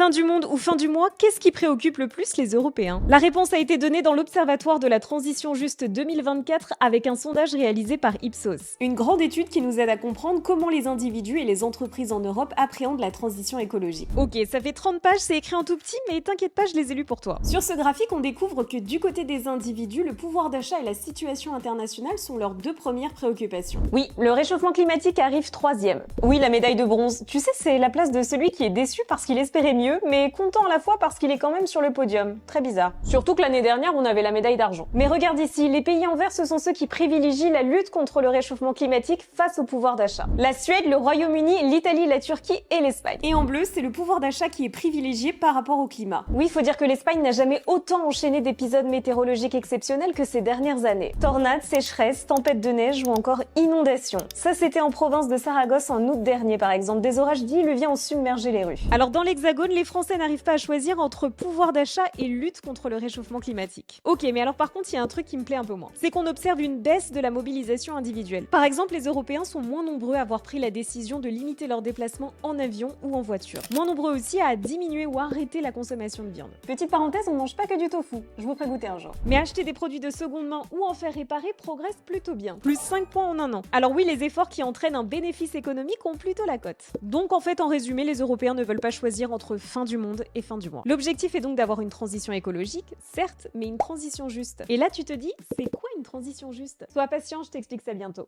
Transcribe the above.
Fin du monde ou fin du mois, qu'est-ce qui préoccupe le plus les Européens? La réponse a été donnée dans l'Observatoire de la transition juste 2024 avec un sondage réalisé par Ipsos. Une grande étude qui nous aide à comprendre comment les individus et les entreprises en Europe appréhendent la transition écologique. Ok, ça fait 30 pages, c'est écrit en tout petit, mais t'inquiète pas, je les ai lus pour toi. Sur ce graphique, on découvre que du côté des individus, le pouvoir d'achat et la situation internationale sont leurs deux premières préoccupations. Oui, le réchauffement climatique arrive troisième. Oui, la médaille de bronze. Tu sais, c'est la place de celui qui est déçu parce qu'il espérait mieux, mais content à la fois parce qu'il est quand même sur le podium. Très bizarre. Surtout que l'année dernière, on avait la médaille d'argent. Mais regarde ici, les pays en vert, ce sont ceux qui privilégient la lutte contre le réchauffement climatique face au pouvoir d'achat. La Suède, le Royaume-Uni, l'Italie, la Turquie et l'Espagne. Et en bleu, c'est le pouvoir d'achat qui est privilégié par rapport au climat. Oui, faut dire que l'Espagne n'a jamais autant enchaîné d'épisodes météorologiques exceptionnels que ces dernières années. Tornades, sécheresses, tempêtes de neige ou encore inondations. Ça, c'était en province de Saragosse en août dernier, par exemple. Des orages diluviens ont submergé les rues. Alors dans l'Hexagone, les Français n'arrivent pas à choisir entre pouvoir d'achat et lutte contre le réchauffement climatique. Ok, mais alors par contre, il y a un truc qui me plaît un peu moins. C'est qu'on observe une baisse de la mobilisation individuelle. Par exemple, les Européens sont moins nombreux à avoir pris la décision de limiter leurs déplacements en avion ou en voiture. Moins nombreux aussi à diminuer ou arrêter la consommation de viande. Petite parenthèse, on mange pas que du tofu. Je vous ferai goûter un jour. Mais acheter des produits de seconde main ou en faire réparer progresse plutôt bien. Plus 5 points en un an. Alors oui, les efforts qui entraînent un bénéfice économique ont plutôt la cote. Donc en fait, en résumé, les Européens ne veulent pas choisir entre fin du monde et fin du mois. L'objectif est donc d'avoir une transition écologique, certes, mais une transition juste. Et là, tu te dis, c'est quoi une transition juste? Sois patient, je t'explique ça bientôt.